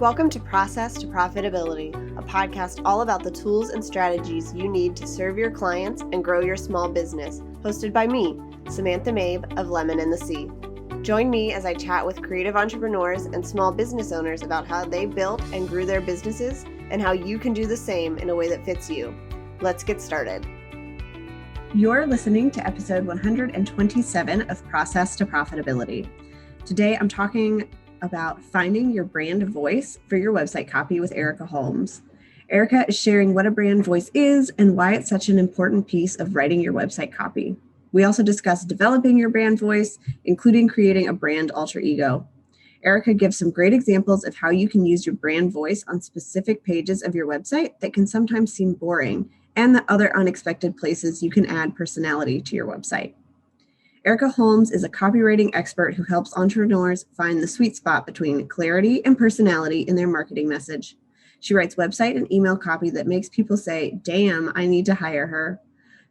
Welcome to Process to Profitability, a podcast all about the tools and strategies you need to serve your clients and grow your small business, hosted by me, Samantha Mabe of Lemon and the Sea. Join me as I chat with creative entrepreneurs and small business owners about how they built and grew their businesses and how you can do the same in a way that fits you. Let's get started. You're listening to episode 127 of Process to Profitability. Today, I'm talking about finding your brand voice for your website copy with Erika Holmes. Erika is sharing what a brand voice is and why it's such an important piece of writing your website copy. We also discuss developing your brand voice, including creating a brand alter ego. Erika gives some great examples of how you can use your brand voice on specific pages of your website that can sometimes seem boring, and the other unexpected places you can add personality to your website. Erika Holmes is a copywriting expert who helps entrepreneurs find the sweet spot between clarity and personality in their marketing message. She writes website and email copy that makes people say, "Damn, I need to hire her."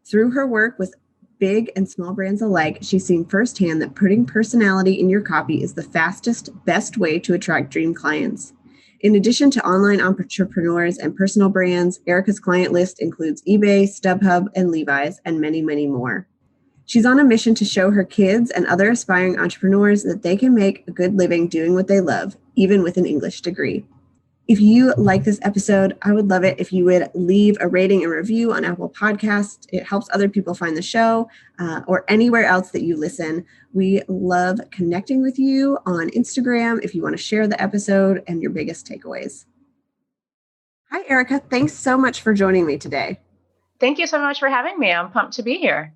Through her work with big and small brands alike, she's seen firsthand that putting personality in your copy is the fastest, best way to attract dream clients. In addition to online entrepreneurs and personal brands, Erika's client list includes eBay, StubHub, and Levi's, and many, many more. She's on a mission to show her kids and other aspiring entrepreneurs that they can make a good living doing what they love, even with an English degree. If you like this episode, I would love it if you would leave a rating and review on Apple Podcasts. It helps other people find the show or anywhere else that you listen. We love connecting with you on Instagram if you want to share the episode and your biggest takeaways. Hi, Erika. Thanks so much for joining me today. Thank you so much for having me. I'm pumped to be here.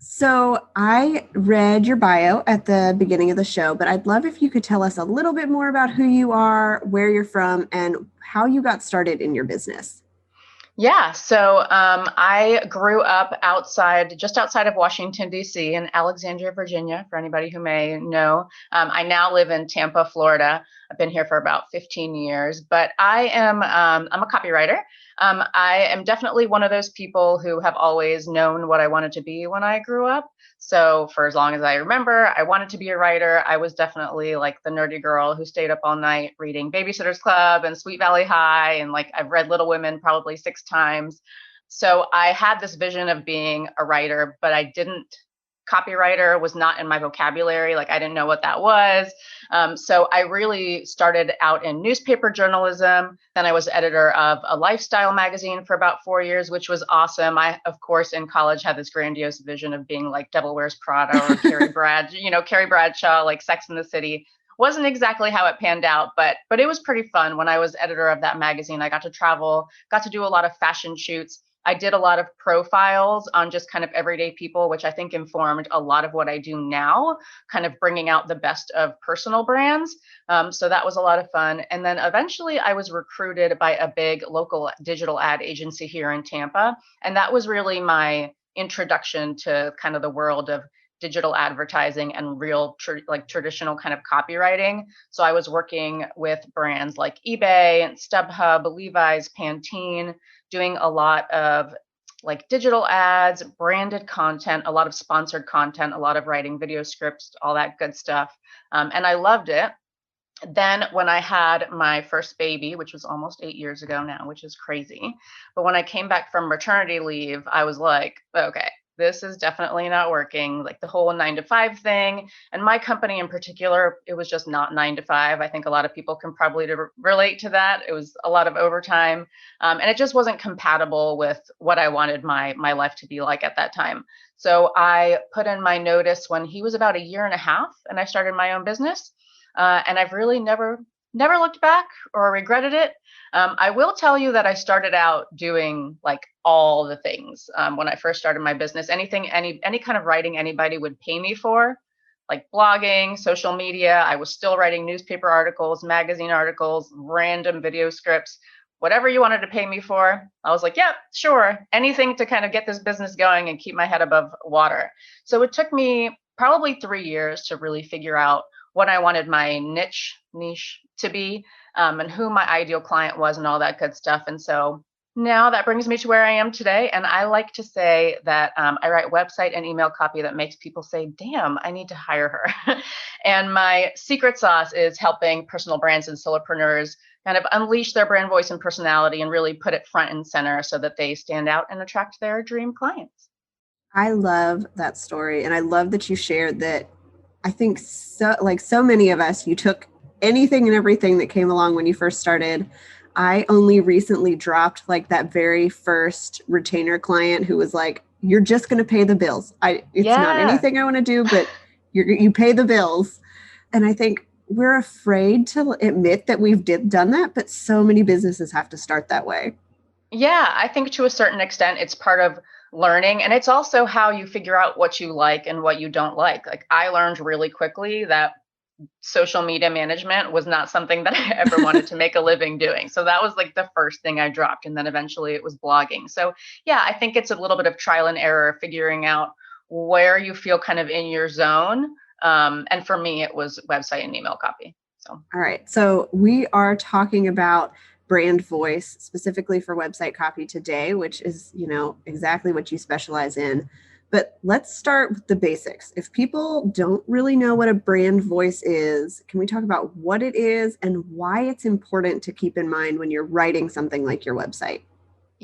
So I read your bio at the beginning of the show, but I'd love if you could tell us a little bit more about who you are, where you're from, and how you got started in your business. Yeah, so I grew up just outside of Washington, D.C. in Alexandria, Virginia, for anybody who may know. I now live in Tampa, Florida. I've been here for about 15 years, but I'm a copywriter. I am definitely one of those people who have always known what I wanted to be when I grew up. So for as long as I remember, I wanted to be a writer. I was definitely like the nerdy girl who stayed up all night reading Babysitter's Club and Sweet Valley High. And like I've read Little Women probably 6 times. So I had this vision of being a writer, but copywriter was not in my vocabulary. Like I didn't know what that was. So I really started out in newspaper journalism. Then I was editor of a lifestyle magazine for about 4 years, which was awesome. I, of course, in college had this grandiose vision of being like Devil Wears Prada or Carrie Bradshaw, like Sex and the City. Wasn't exactly how it panned out, but it was pretty fun. When I was editor of that magazine, I got to travel, got to do a lot of fashion shoots. I did a lot of profiles on just kind of everyday people, which I think informed a lot of what I do now, kind of bringing out the best of personal brands. So that was a lot of fun. And then eventually I was recruited by a big local digital ad agency here in Tampa. And that was really my introduction to kind of the world of digital advertising and real traditional kind of copywriting. So I was working with brands like eBay and StubHub, Levi's, Pantene, doing a lot of like digital ads, branded content, a lot of sponsored content, a lot of writing video scripts, all that good stuff. And I loved it. Then when I had my first baby, which was almost 8 years ago now, which is crazy. But when I came back from maternity leave, I was like, okay, this is definitely not working. Like the whole 9 to 5 thing. And my company in particular, it was just not 9 to 5. I think a lot of people can probably relate to that. It was a lot of overtime. And it just wasn't compatible with what I wanted my life to be like at that time. So I put in my notice when he was about 1.5 years, and I started my own business. And I've really never looked back or regretted it. I will tell you that I started out doing like all the things when I first started my business. Any kind of writing anybody would pay me for, like blogging, social media. I was still writing newspaper articles, magazine articles, random video scripts, whatever you wanted to pay me for. I was like, yeah, sure. Anything to kind of get this business going and keep my head above water. So it took me probably 3 years to really figure out what I wanted my niche to be, and who my ideal client was and all that good stuff. And so Now that brings me to where I am today. And I like to say that I write website and email copy that makes people say, damn, I need to hire her. And my secret sauce is helping personal brands and solopreneurs kind of unleash their brand voice and personality and really put it front and center so that they stand out and attract their dream clients. I love that story. And I love that you shared that. I think so many of us, you took anything and everything that came along when you first started. I only recently dropped like that very first retainer client who was like, you're just going to pay the bills. It's not Yeah. anything I want to do, but you pay the bills. And I think we're afraid to admit that we've done that, but so many businesses have to start that way. Yeah, I think to a certain extent, it's part of learning. And it's also how you figure out what you like and what you don't like. Like, I learned really quickly that social media management was not something that I ever wanted to make a living doing. So that was like the first thing I dropped. And then eventually it was blogging. So yeah, I think it's a little bit of trial and error, figuring out where you feel kind of in your zone. And for me, it was website and email copy. So All right. So we are talking about brand voice specifically for website copy today, which is, exactly what you specialize in. But let's start with the basics. If people don't really know what a brand voice is, can we talk about what it is and why it's important to keep in mind when you're writing something like your website?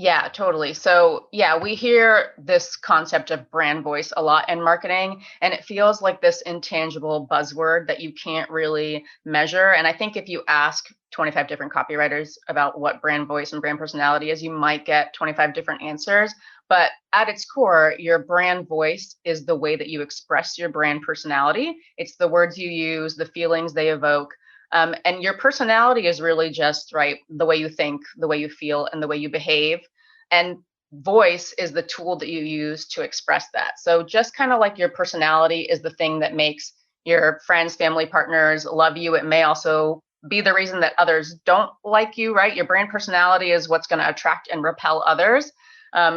yeah, totally. So, yeah, we hear this concept of brand voice a lot in marketing, and it feels like this intangible buzzword that you can't really measure. And I think if you ask 25 different copywriters about what brand voice and brand personality is, you might get 25 different answers. But at its core, your brand voice is the way that you express your brand personality. It's the words you use, the feelings they evoke. And your personality is really just right the way you think, the way you feel, and the way you behave. And voice is the tool that you use to express that. So just kind of like your personality is the thing that makes your friends, family, partners love you, it may also be the reason that others don't like you, right? Your brand personality is what's going to attract and repel others.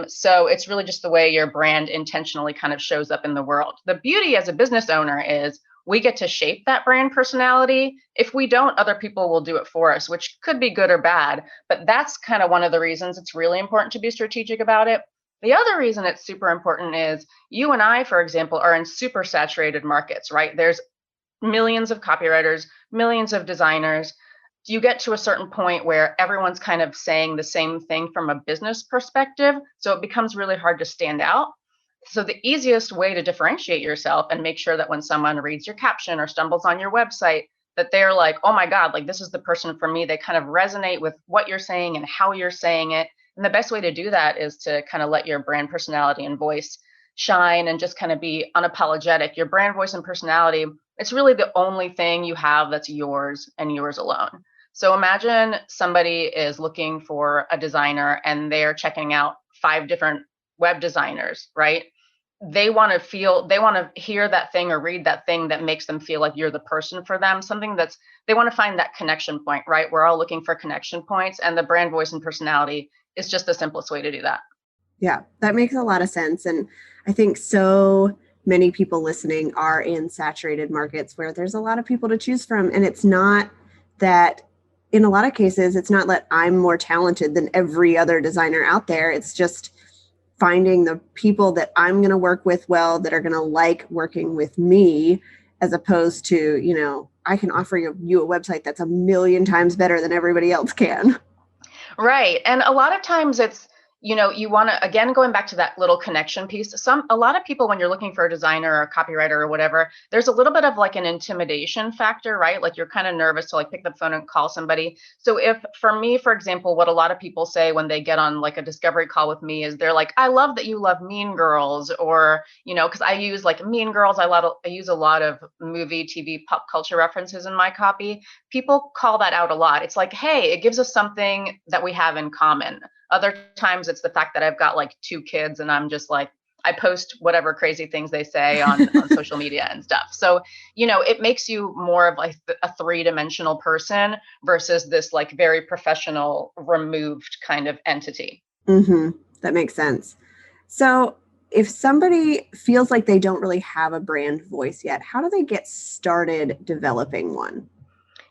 So it's really just the way your brand intentionally kind of shows up in the world. The beauty as a business owner is we get to shape that brand personality. If we don't, other people will do it for us, which could be good or bad. But that's kind of one of the reasons it's really important to be strategic about it. The other reason it's super important is you and I, for example, are in super saturated markets, right? There's millions of copywriters, millions of designers. You get to a certain point where everyone's kind of saying the same thing from a business perspective. So it becomes really hard to stand out. So the easiest way to differentiate yourself and make sure that when someone reads your caption or stumbles on your website, that they're like, oh my God, like this is the person for me. They kind of resonate with what you're saying and how you're saying it. And the best way to do that is to kind of let your brand personality and voice shine and just kind of be unapologetic. Your brand voice and personality, it's really the only thing you have that's yours and yours alone. So imagine somebody is looking for a designer and they're checking out 5 different web designers, right? They want to hear that thing or read that thing that makes them feel like you're the person for them, something that's, they want to find that connection point, right? We're all looking for connection points, and the brand voice and personality is just the simplest way to do that. Yeah, that makes a lot of sense. And I think so many people listening are in saturated markets where there's a lot of people to choose from. And it's not that, in a lot of cases, it's not that I'm more talented than every other designer out there. It's just finding the people that I'm going to work with well, that are going to like working with me, as opposed to, I can offer you a website that's a million times better than everybody else can. Right. And a lot of times it's, you want to, again, going back to that little connection piece, a lot of people, when you're looking for a designer or a copywriter or whatever, there's a little bit of like an intimidation factor, right? Like you're kind of nervous to like pick the phone and call somebody. So if, for me, for example, what a lot of people say when they get on like a discovery call with me is they're like, I love that you love Mean Girls, or, because I use like Mean Girls. I use a lot of movie, TV, pop culture references in my copy. People call that out a lot. It's like, hey, it gives us something that we have in common. Other times it's the fact that I've got like 2 kids and I'm just like, I post whatever crazy things they say on social media and stuff. So, it makes you more of like a 3-dimensional person versus this like very professional, removed kind of entity. Mm-hmm. That makes sense. So if somebody feels like they don't really have a brand voice yet, how do they get started developing one?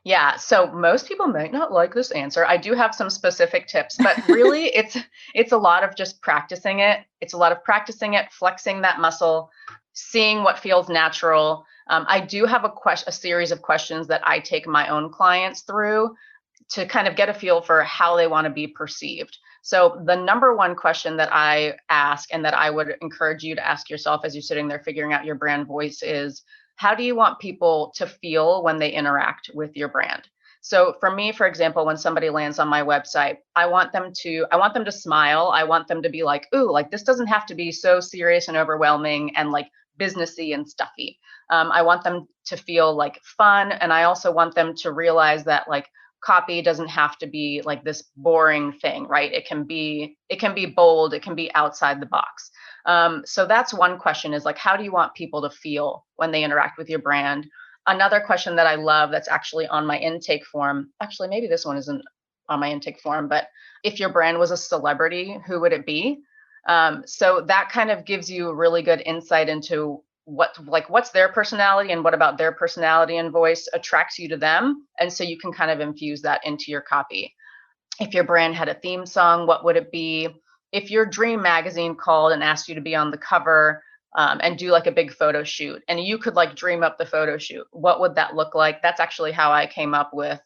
Yeah, so most people might not like this answer. I do have some specific tips, but really it's a lot of just practicing it. It's a lot of practicing it, flexing that muscle, seeing what feels natural. I do have a series of questions that I take my own clients through to kind of get a feel for how they want to be perceived. So the number one question that I ask and that I would encourage you to ask yourself as you're sitting there figuring out your brand voice is, how do you want people to feel when they interact with your brand? So for me, for example, when somebody lands on my website, I want them to smile. I want them to be like, ooh, like this doesn't have to be so serious and overwhelming and like businessy and stuffy. I want them to feel like fun. And I also want them to realize that like copy doesn't have to be like this boring thing, right? It can be bold, it can be outside the box. So that's one question, is like, how do you want people to feel when they interact with your brand? Another question that I love that's actually on my intake form, actually, maybe this one isn't on my intake form, but if your brand was a celebrity, who would it be? So that kind of gives you a really good insight into what's their personality and what about their personality and voice attracts you to them. And so you can kind of infuse that into your copy. If your brand had a theme song, what would it be? If your dream magazine called and asked you to be on the cover, and do like a big photo shoot, and you could like dream up the photo shoot, what would that look like? That's actually how I came up with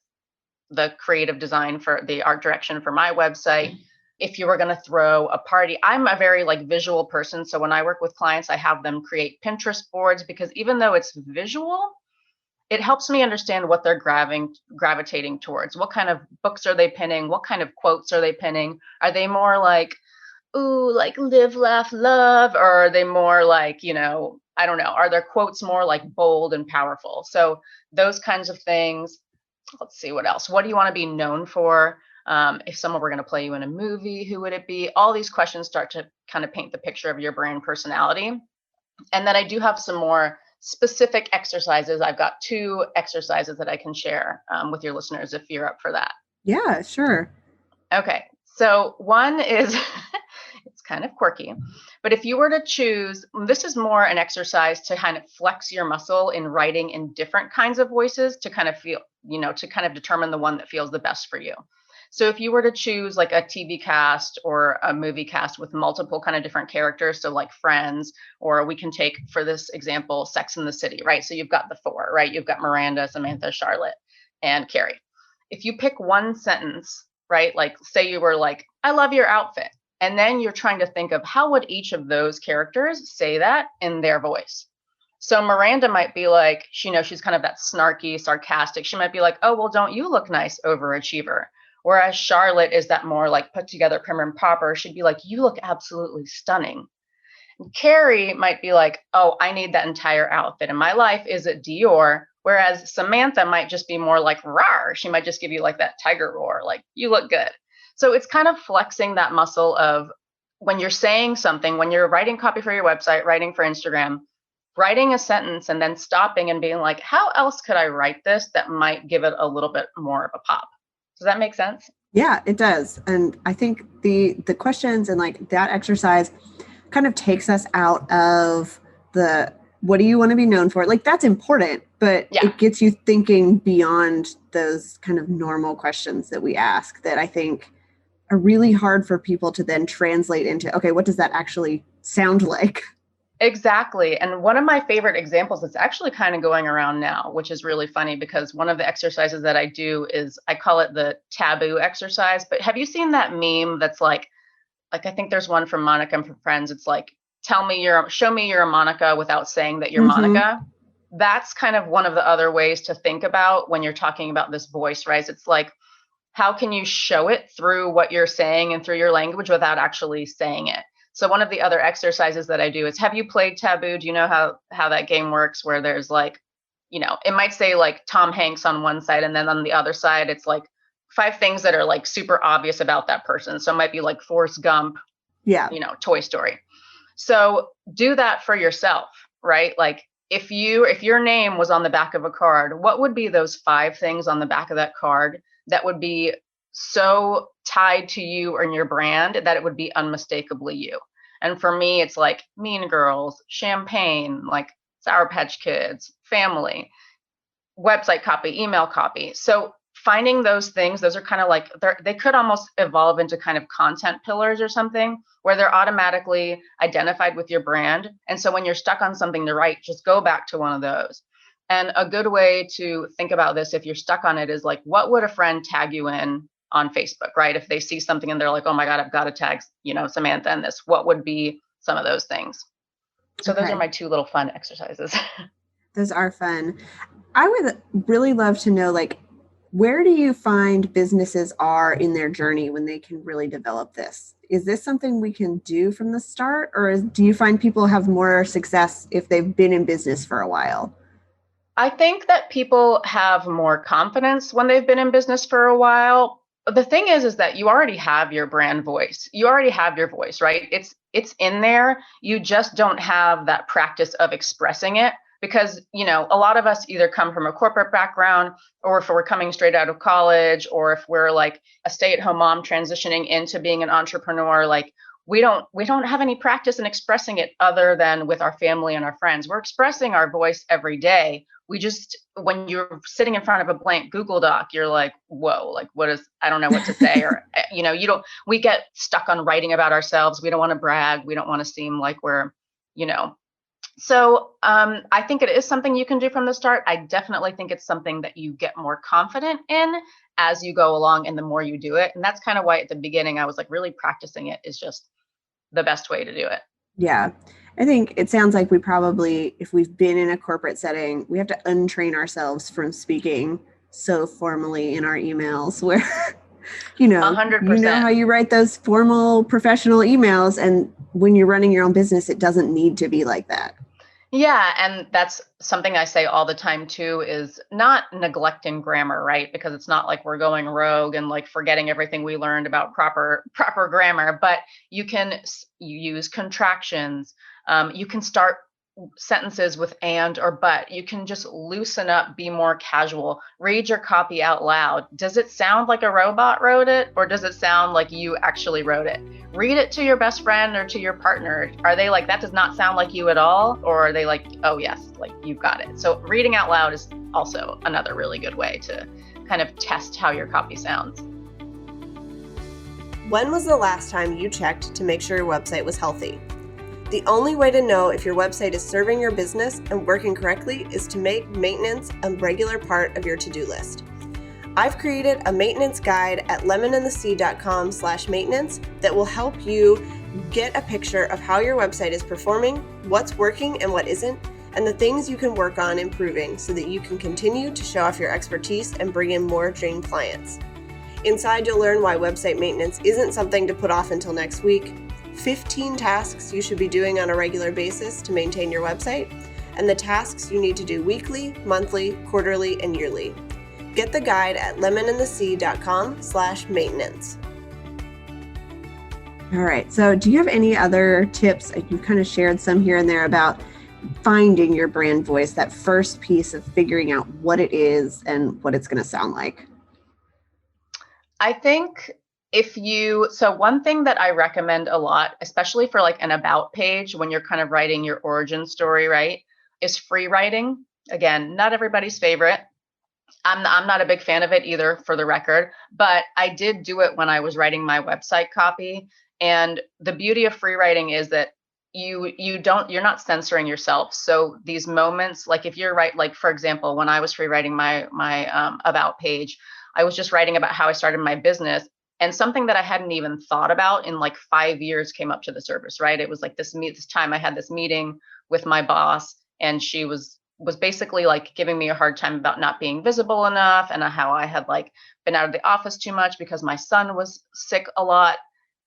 the creative design for the art direction for my website. If you were going to throw a party, I'm a very like visual person. So when I work with clients, I have them create Pinterest boards, because even though it's visual, it helps me understand what they're gravitating towards. What kind of books are they pinning? What kind of quotes are they pinning? Are they more like, ooh, like live, laugh, love? Or are they more like, I don't know, are their quotes more like bold and powerful? So those kinds of things. Let's see what else. What do you want to be known for? If someone were going to play you in a movie, who would it be? All these questions start to kind of paint the picture of your brand personality. And then I do have some more specific exercises. I've got 2 exercises that I can share with your listeners if you're up for that. Yeah, sure. Okay. So one is it's kind of quirky, but if you were to choose, this is more an exercise to kind of flex your muscle in writing in different kinds of voices to kind of feel, to kind of determine the one that feels the best for you. So if you were to choose like a TV cast or a movie cast with multiple kind of different characters, so like Friends, or we can take for this example, Sex and the City, right? So you've got the 4, right? You've got Miranda, Samantha, Charlotte, and Carrie. If you pick one sentence, right? Like say you were like, I love your outfit. And then you're trying to think of how would each of those characters say that in their voice. So Miranda might be like, she's kind of that snarky, sarcastic. She might be like, oh, well, don't you look nice, overachiever? Whereas Charlotte is that more like put together prim and proper. She'd be like, you look absolutely stunning. And Carrie might be like, oh, I need that entire outfit in my life. Is it Dior? Whereas Samantha might just be more like rawr. She might just give you like that tiger roar, like you look good. So it's kind of flexing that muscle of when you're saying something, when you're writing copy for your website, writing for Instagram, writing a sentence and then stopping and being like, how else could I write this that might give it a little bit more of a pop? Does that make sense? Yeah, it does. And I think the questions and like that exercise kind of takes us out of the what do you want to be known for? Like that's important, but Yeah. it gets you thinking beyond those kind of normal questions that we ask that I think are really hard for people to then translate into, okay, what does that actually sound like? Exactly. And one of my favorite examples that's actually kind of going around now, which is really funny because one of the exercises that I do is I call it the taboo exercise. But have you seen that meme that's like I think there's one from Monica and from Friends. It's like, show me you're a Monica without saying that you're Monica. That's kind of one of the other ways to think about when you're talking about this voice, right? It's like, how can you show it through what you're saying and through your language without actually saying it? So one of the other exercises that I do is, have you played Taboo? Do you know how that game works, where there's like, it might say like Tom Hanks on one side, and then on the other side, it's like 5 things that are like super obvious about that person. So it might be like Forrest Gump, Yeah. Toy Story. So do that for yourself, right? Like if your name was on the back of a card, what would be those 5 things on the back of that card that would be so tied to you and your brand that it would be unmistakably you? And for me, it's like Mean Girls, champagne, like Sour Patch Kids, family. website copy, email copy. So finding those things, those are kind of like, they could almost evolve into kind of content pillars or something where they're automatically identified with your brand. And so when you're stuck on something to write, just go back to one of those. And a good way to think about this, if you're stuck on it, is like, what would a friend tag you in on Facebook, right? If they see something and they're like, oh my God, I've got to tag, Samantha in this, what would be some of those things? So those are my two little fun exercises. Those are fun. I would really love to know, like, where do you find businesses are in their journey when they can really develop this? Is this something we can do from the start, or do you find people have more success if they've been in business for a while? I think that people have more confidence when they've been in business for a while. The thing is that you already have your brand voice. You already have your voice, right? It's in there. You just don't have that practice of expressing it because, a lot of us either come from a corporate background, or if we're coming straight out of college, or if we're like a stay-at-home mom transitioning into being an entrepreneur, like we don't have any practice in expressing it other than with our family and our friends. We're expressing our voice every day. We just, when you're sitting in front of a blank Google Doc, you're like, whoa, like I don't know what to say. Or, we get stuck on writing about ourselves. We don't want to brag. We don't want to seem like we're, So I think it is something you can do from the start. I definitely think it's something that you get more confident in as you go along and the more you do it. And that's kind of why at the beginning, I was like, really practicing it is just the best way to do it. Yeah. I think it sounds like we probably, if we've been in a corporate setting, we have to untrain ourselves from speaking so formally in our emails where, 100%. You know how you write those formal professional emails, and when you're running your own business, it doesn't need to be like that. Yeah. And that's something I say all the time too, is not neglecting grammar, right? Because it's not like we're going rogue and like forgetting everything we learned about proper grammar, but you use contractions. You can start sentences with and or but. You can just loosen up, be more casual, read your copy out loud. Does it sound like a robot wrote it, or does it sound like you actually wrote it? Read it to your best friend or to your partner. Are they like, that does not sound like you at all? Or are they like, oh yes, like you've got it? So reading out loud is also another really good way to kind of test how your copy sounds. When was the last time you checked to make sure your website was healthy? The only way to know if your website is serving your business and working correctly is to make maintenance a regular part of your to-do list. I've created a maintenance guide at lemonandthesea.com/maintenance that will help you get a picture of how your website is performing, what's working and what isn't, and the things you can work on improving so that you can continue to show off your expertise and bring in more dream clients. Inside, you'll learn why website maintenance isn't something to put off until next week, 15 tasks you should be doing on a regular basis to maintain your website, and the tasks you need to do weekly, monthly, quarterly, and yearly. Get the guide at lemonandthesea.com/maintenance. All right. So do you have any other tips? You kind of shared some here and there about finding your brand voice, that first piece of figuring out what it is and what it's going to sound like. I think so one thing that I recommend a lot, especially for like an about page, when you're kind of writing your origin story, right, is free writing. Again, not everybody's favorite. I'm not a big fan of it either, for the record, but I did do it when I was writing my website copy. And the beauty of free writing is that you're not censoring yourself. So these moments, like if you're like, for example, when I was free writing my about page, I was just writing about how I started my business. And something that I hadn't even thought about in like 5 years came up to the surface, right? It was like this time I had this meeting with my boss, and she was basically like giving me a hard time about not being visible enough, and how I had like been out of the office too much because my son was sick a lot.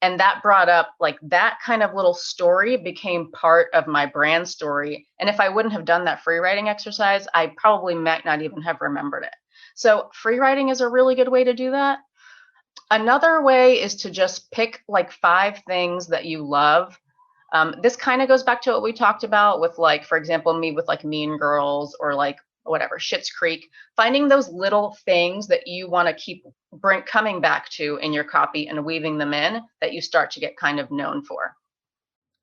And that brought up like that kind of little story became part of my brand story. And if I wouldn't have done that free writing exercise, I probably might not even have remembered it. So free writing is a really good way to do that. Another way is to just pick like 5 things that you love. This kind of goes back to what we talked about with, like, for example, me with like Mean Girls or like whatever, Schitt's Creek, finding those little things that you want to keep coming back to in your copy and weaving them in, that you start to get kind of known for.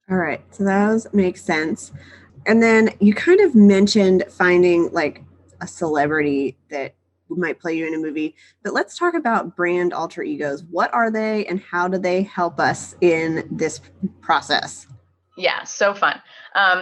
All right. So those make sense. And then you kind of mentioned finding like a celebrity that might play you in a movie. But let's talk about brand alter egos. What are they and how do they help us in this process? Yeah, so fun.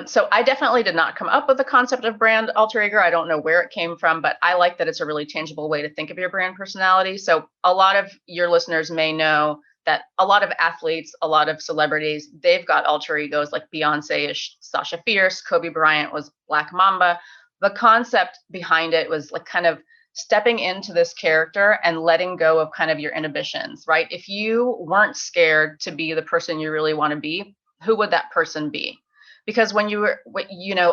So I definitely did not come up with the concept of brand alter ego. I don't know where it came from, but I like that it's a really tangible way to think of your brand personality. So a lot of your listeners may know that a lot of athletes, a lot of celebrities, they've got alter egos, like Beyonce is Sasha Fierce, Kobe Bryant was Black Mamba. The concept behind it was like kind of stepping into this character and letting go of kind of your inhibitions, right? If you weren't scared to be the person you really want to be, who would that person be? Because when you were,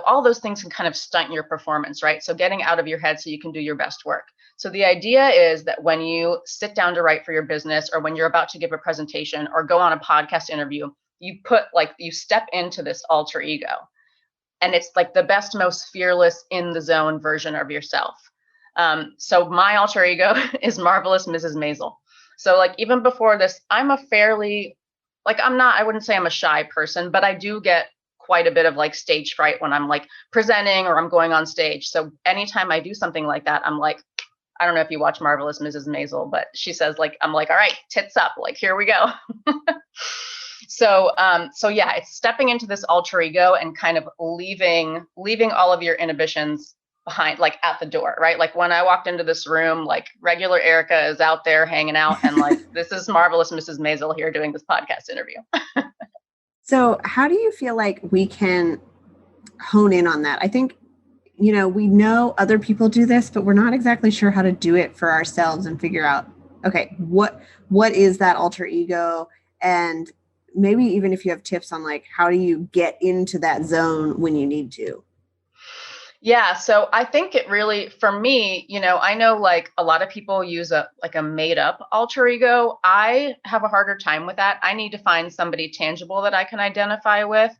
all those things can kind of stunt your performance, right? So getting out of your head so you can do your best work. So the idea is that when you sit down to write for your business, or when you're about to give a presentation or go on a podcast interview, you step into this alter ego. And it's like the best, most fearless, in the zone version of yourself. So my alter ego is Marvelous Mrs. Maisel. So like even before this, I'm a fairly, I wouldn't say I'm a shy person, but I do get quite a bit of like stage fright when I'm like presenting or I'm going on stage. So anytime I do something like that, I'm like, I don't know if you watch Marvelous Mrs. Maisel, but she says like, I'm like, all right, tits up, like, here we go. So yeah, it's stepping into this alter ego and kind of leaving all of your inhibitions behind, like at the door, right? Like when I walked into this room, like regular Erika is out there hanging out, and like, this is Marvelous Mrs. Maisel here doing this podcast interview. So how do you feel like we can hone in on that? I think, we know other people do this, but we're not exactly sure how to do it for ourselves and figure out, okay, what is that alter ego? And maybe even if you have tips on like, how do you get into that zone when you need to? Yeah, so I think it really, for me, I know like a lot of people use a made up alter ego. I have a harder time with that. I need to find somebody tangible that I can identify with.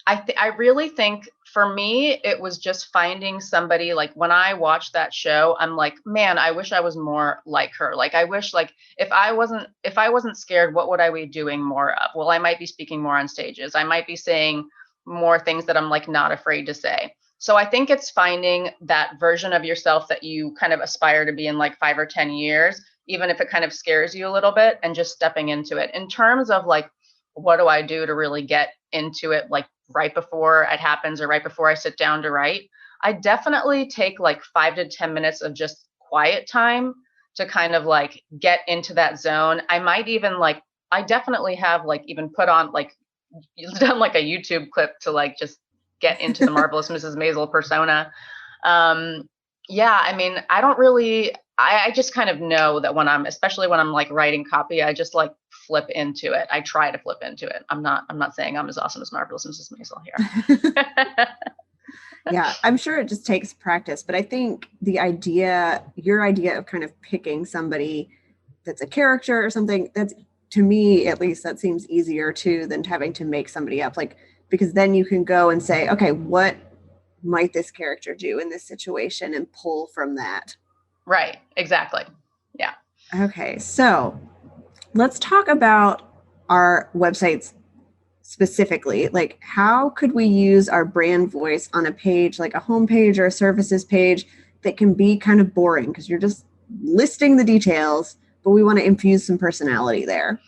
I really think for me, it was just finding somebody, like when I watched that show, I'm like, man, I wish I was more like her. Like, I wish, like, if I wasn't scared, what would I be doing more of? Well, I might be speaking more on stages. I might be saying more things that I'm like not afraid to say. So I think it's finding that version of yourself that you kind of aspire to be in like 5 or 10 years, even if it kind of scares you a little bit, and just stepping into it. In terms of like, what do I do to really get into it, like right before it happens or right before I sit down to write? I definitely take like 5 to 10 minutes of just quiet time to kind of like get into that zone. I might even like, I definitely have like even put on like, done like a YouTube clip to like just get into the Marvelous Mrs. Maisel persona. Yeah, I mean, I don't really, I just kind of know that especially when I'm like writing copy, I just like flip into it. I try to flip into it. I'm not saying I'm as awesome as Marvelous Mrs. Maisel here. Yeah, I'm sure it just takes practice, but I think your idea of kind of picking somebody that's a character or something, that's, to me at least, that seems easier too than having to make somebody up, like, because then you can go and say, okay, what might this character do in this situation, and pull from that. Right, exactly. Yeah. Okay, so let's talk about our websites specifically. Like, how could we use our brand voice on a page, like a homepage or a services page, that can be kind of boring because you're just listing the details, but we want to infuse some personality there?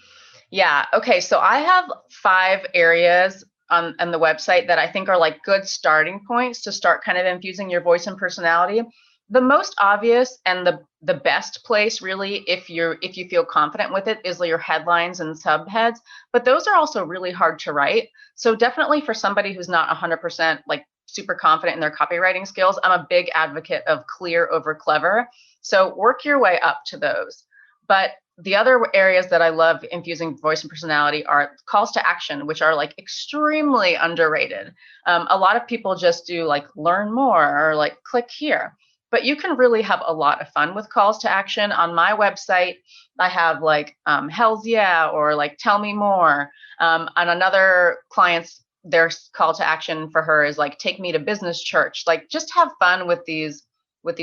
Yeah. Okay. So I have 5 areas on the website that I think are like good starting points to start kind of infusing your voice and personality. The most obvious and the best place, really, if you feel confident with it, is your headlines and subheads. But those are also really hard to write. So definitely for somebody who's not 100% like super confident in their copywriting skills, I'm a big advocate of clear over clever. So work your way up to those. But the other areas that I love infusing voice and personality are calls to action, which are like extremely underrated. A lot of people just do like learn more or like click here, but you can really have a lot of fun with calls to action. On my website, I have like hells yeah, or like tell me more. On another client's, their call to action for her is like take me to business church. Like just have fun with these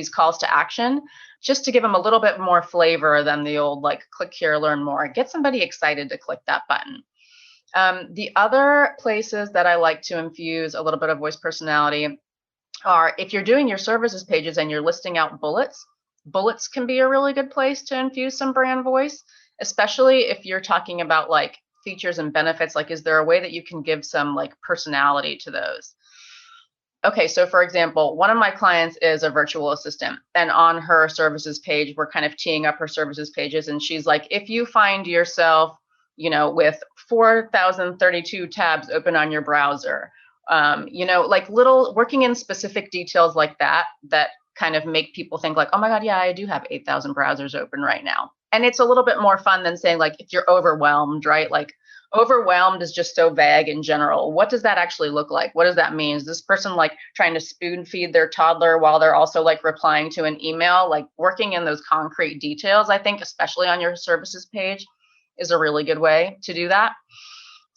calls to action, just to give them a little bit more flavor than the old like click here, learn more. Get somebody excited to click that button. The other places that I like to infuse a little bit of voice personality are if you're doing your services pages and you're listing out bullets can be a really good place to infuse some brand voice, especially if you're talking about like features and benefits. Like, is there a way that you can give some like personality to those? Okay, so for example, one of my clients is a virtual assistant, and on her services page, we're kind of teeing up her services pages, and she's like, if you find yourself, with 4,032 tabs open on your browser, like little working in specific details like that kind of make people think like, oh my God, yeah, I do have 8,000 browsers open right now. And it's a little bit more fun than saying like, if you're overwhelmed, right? Like, overwhelmed is just so vague in general. What does that actually look like? What does that mean? Is this person like trying to spoon feed their toddler while they're also like replying to an email? Like, working in those concrete details, I think, especially on your services page, is a really good way to do that.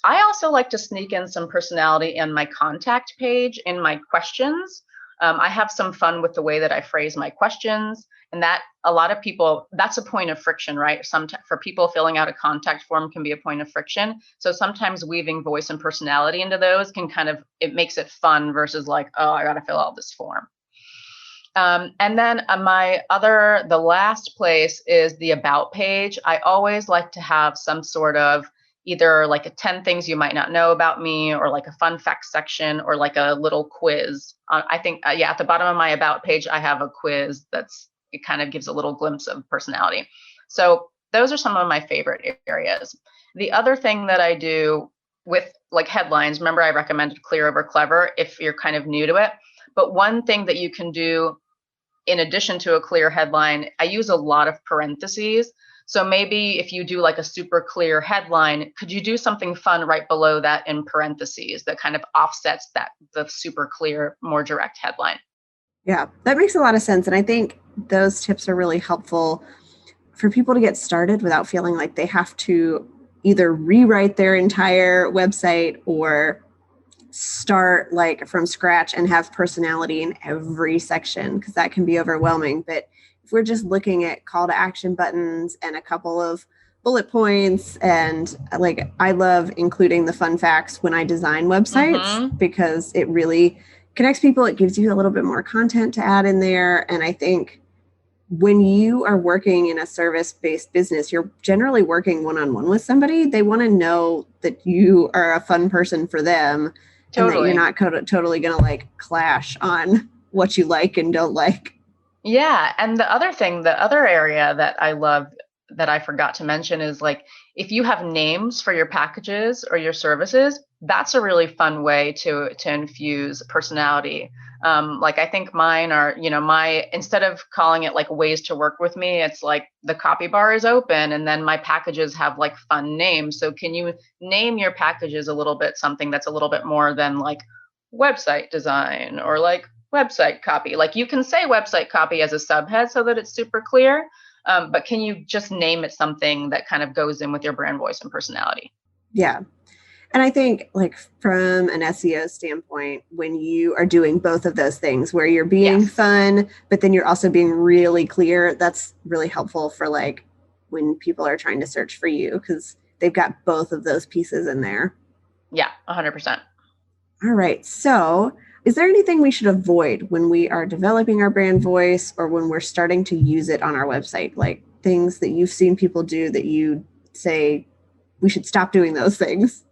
I also like to sneak in some personality in my contact page, in my questions. I have some fun with the way that I phrase my questions, and that a lot of people, that's a point of friction, right? For people, filling out a contact form can be a point of friction. So sometimes weaving voice and personality into those it makes it fun versus like, oh, I got to fill out this form. And then the last place is the about page. I always like to have some sort of either like a 10 things you might not know about me, or like a fun fact section, or like a little quiz. I think, at the bottom of my about page, I have a quiz it kind of gives a little glimpse of personality. So those are some of my favorite areas. The other thing that I do with like headlines, remember I recommended clear over clever if you're kind of new to it. But one thing that you can do in addition to a clear headline, I use a lot of parentheses. So maybe if you do like a super clear headline, could you do something fun right below that in parentheses that kind of offsets the super clear, more direct headline? Yeah, that makes a lot of sense. And I think those tips are really helpful for people to get started without feeling like they have to either rewrite their entire website or start like from scratch and have personality in every section, because that can be overwhelming. But if we're just looking at call to action buttons and a couple of bullet points, and like I love including the fun facts when I design websites because it really connects people. It gives you a little bit more content to add in there. And I think when you are working in a service-based business, you're generally working one-on-one with somebody. They want to know that you are a fun person for them. Totally. And that you're not totally going to like clash on what you like and don't like. Yeah. And the other area that I love that I forgot to mention is like, if you have names for your packages or your services, that's a really fun way to infuse personality. Like I think mine are, instead of calling it like ways to work with me, it's like the copy bar is open, and then my packages have like fun names. So can you name your packages a little bit something that's a little bit more than like website design or like website copy? Like, you can say website copy as a subhead so that it's super clear. But can you just name it something that kind of goes in with your brand voice and personality? Yeah. And I think like from an SEO standpoint, when you are doing both of those things where you're being fun, but then you're also being really clear, that's really helpful for like when people are trying to search for you, because they've got both of those pieces in there. Yeah, 100%. All right. So is there anything we should avoid when we are developing our brand voice or when we're starting to use it on our website? Like things that you've seen people do that you say we should stop doing those things?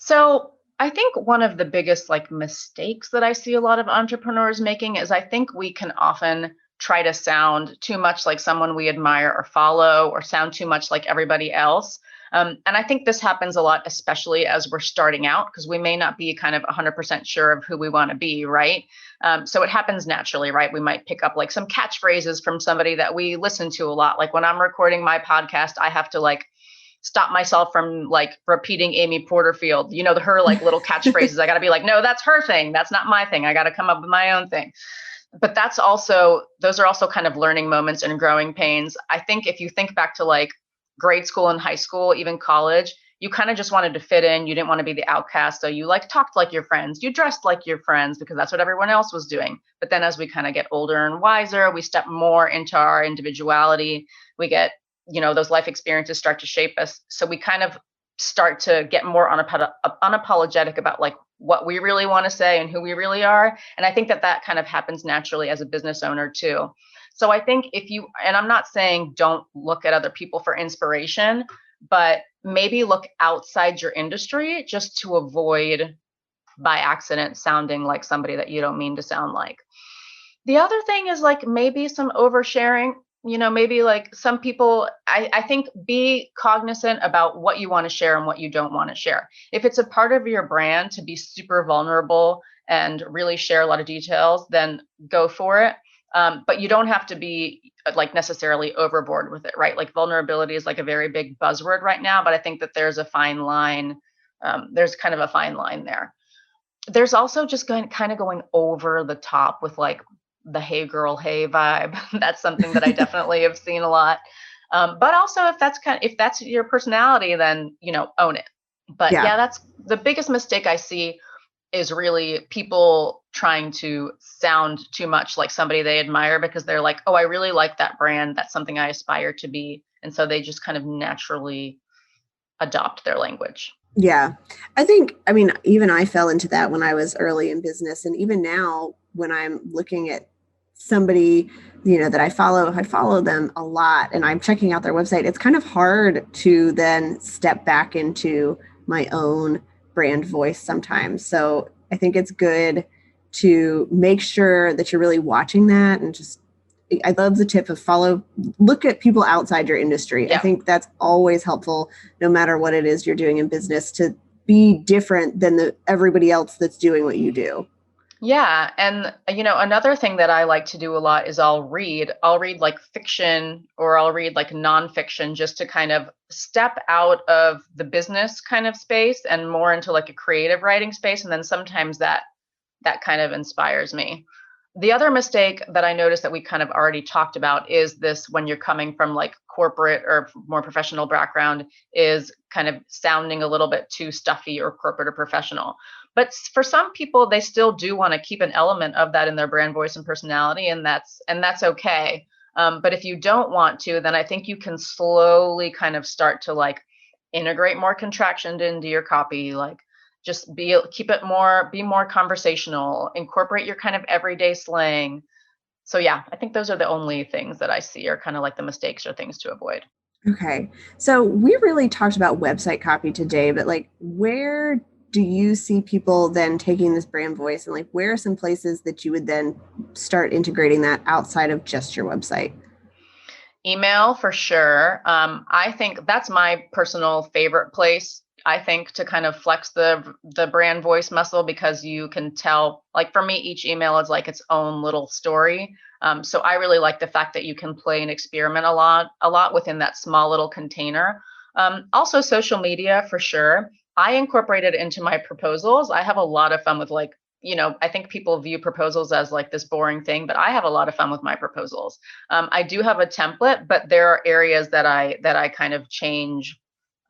So I think one of the biggest like mistakes that I see a lot of entrepreneurs making is I think we can often try to sound too much like someone we admire or follow, or sound too much like everybody else. And I think this happens a lot, especially as we're starting out, because we may not be kind of 100% sure of who we want to be, right? So it happens naturally, right? We might pick up like some catchphrases from somebody that we listen to a lot. Like when I'm recording my podcast, I have to like stop myself from like repeating Amy Porterfield, her like little catchphrases. I got to be like, no, that's her thing. That's not my thing. I got to come up with my own thing. But those are also kind of learning moments and growing pains. I think if you think back to like grade school and high school, even college, you kind of just wanted to fit in. You didn't want to be the outcast. So you like talked like your friends, you dressed like your friends because that's what everyone else was doing. But then as we kind of get older and wiser, we step more into our individuality. We get, those life experiences start to shape us. So we kind of start to get more unapologetic about like what we really want to say and who we really are. And I think that kind of happens naturally as a business owner too. So I think and I'm not saying don't look at other people for inspiration, but maybe look outside your industry just to avoid by accident sounding like somebody that you don't mean to sound like. The other thing is like maybe some oversharing. Maybe like some people, I think be cognizant about what you want to share and what you don't want to share. If it's a part of your brand to be super vulnerable and really share a lot of details, then go for it. But you don't have to be like necessarily overboard with it, right? Like vulnerability is like a very big buzzword right now, but I think that there's a fine line. There's kind of a fine line there. There's also just going over the top with like the hey girl, hey vibe. That's something that I definitely have seen a lot. But also if that's your personality, then, own it. But yeah, that's the biggest mistake I see is really people trying to sound too much like somebody they admire because they're like, oh, I really like that brand. That's something I aspire to be. And so they just kind of naturally adopt their language. Yeah. I mean, even I fell into that when I was early in business. And even now when I'm looking at somebody, that I follow them a lot and I'm checking out their website, it's kind of hard to then step back into my own brand voice sometimes. So I think it's good to make sure that you're really watching that and just, I love the tip of look at people outside your industry. Yeah. I think that's always helpful, no matter what it is you're doing in business, to be different than everybody else that's doing what you do. Yeah. And, another thing that I like to do a lot is I'll read like fiction or I'll read like nonfiction just to kind of step out of the business kind of space and more into like a creative writing space. And then sometimes that kind of inspires me. The other mistake that I noticed that we kind of already talked about is this: when you're coming from like corporate or more professional background, is kind of sounding a little bit too stuffy or corporate or professional. But for some people, they still do want to keep an element of that in their brand voice and personality, and that's okay. But if you don't want to, then I think you can slowly kind of start to like integrate more contraction into your copy, like just be more conversational, incorporate your kind of everyday slang. So yeah, I think those are the only things that I see are kind of like the mistakes or things to avoid. Okay. So we really talked about website copy today, but like, where do you see people then taking this brand voice, and like, where are some places that you would then start integrating that outside of just your website? Email for sure. I think that's my personal favorite place, I think, to kind of flex the brand voice muscle, because you can tell, like for me, each email is like its own little story. So I really like the fact that you can play and experiment a lot within that small little container. Also social media for sure. I incorporate it into my proposals. I have a lot of fun with like, I think people view proposals as like this boring thing, but I have a lot of fun with my proposals. I do have a template, but there are areas that I kind of change.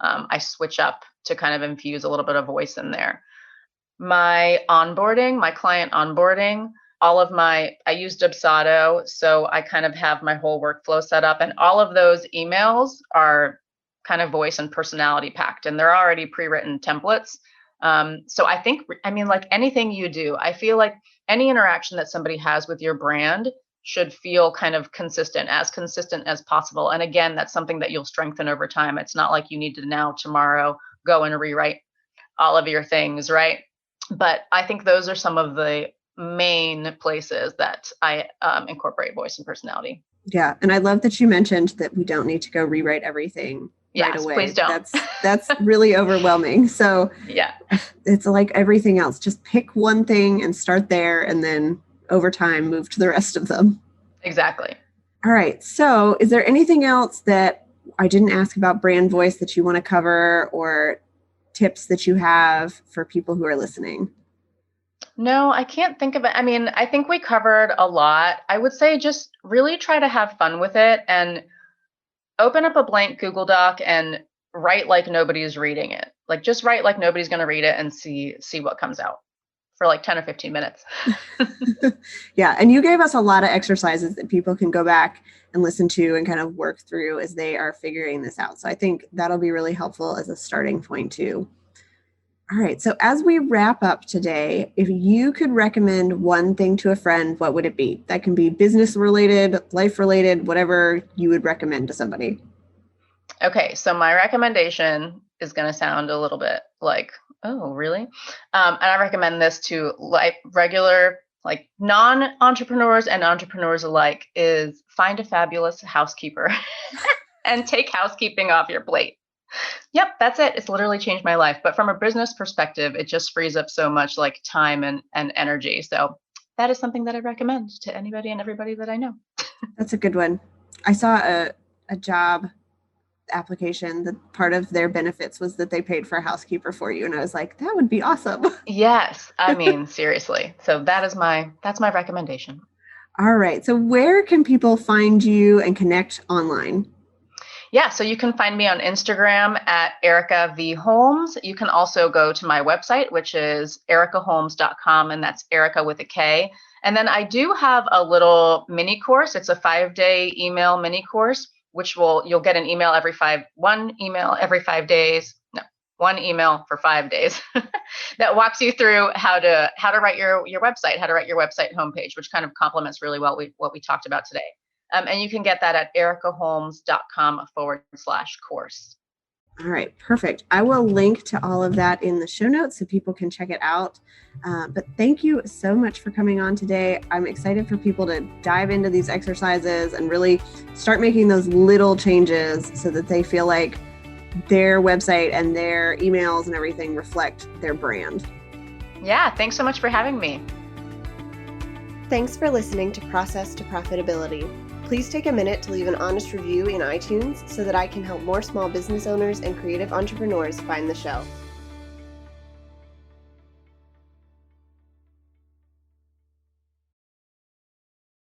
I switch up to kind of infuse a little bit of voice in there. My client onboarding, I use Dubsado, so I kind of have my whole workflow set up, and all of those emails are kind of voice and personality packed, and they're already pre-written templates. So I mean, like anything you do, I feel like any interaction that somebody has with your brand should feel kind of consistent as possible. And again, that's something that you'll strengthen over time. It's not like you need to tomorrow go and rewrite all of your things, right? But I think those are some of the main places that I incorporate voice and personality. Yeah. And I love that you mentioned that we don't need to go rewrite everything right away. Please don't. That's really overwhelming. So yeah, it's like everything else. Just pick one thing and start there, and then over time move to the rest of them. Exactly. All right. So is there anything else that I didn't ask about brand voice that you want to cover, or tips that you have for people who are listening? No, I can't think of it. I mean, I think we covered a lot. I would say just really try to have fun with it and open up a blank Google Doc and write like nobody's reading it. Like just write like nobody's going to read it and see what comes out for like 10 or 15 minutes. Yeah. And you gave us a lot of exercises that people can go back and listen to and kind of work through as they are figuring this out. So I think that'll be really helpful as a starting point too. All right. So as we wrap up today, if you could recommend one thing to a friend, what would it be? That can be business related, life related, whatever you would recommend to somebody. Okay, so my recommendation is going to sound a little bit like, oh, really? And I recommend this to regular, like non-entrepreneurs and entrepreneurs alike, is find a fabulous housekeeper and take housekeeping off your plate. Yep, that's it. It's literally changed my life. But from a business perspective, it just frees up so much like time and energy. So that is something that I recommend to anybody and everybody that I know. That's a good one. I saw a job application that part of their benefits was that they paid for a housekeeper for you. And I was like, that would be awesome. Yes, I mean, seriously. So that's my recommendation. All right. So where can people find you and connect online? Yeah, so you can find me on Instagram at Erika V. Holmes. You can also go to my website, which is erikaholmes.com, and that's Erika with a K. And then I do have a little mini course. It's a 5-day email mini course, which you'll get one email every 5 days. No, one email for 5 days that walks you through how to write your website, how to write your website homepage, which kind of complements really well what we talked about today. And you can get that at erikaholmes.com/course. All right, perfect. I will link to all of that in the show notes so people can check it out. But thank you so much for coming on today. I'm excited for people to dive into these exercises and really start making those little changes so that they feel like their website and their emails and everything reflect their brand. Yeah, thanks so much for having me. Thanks for listening to Process to Profitability. Please take a minute to leave an honest review in iTunes so that I can help more small business owners and creative entrepreneurs find the show.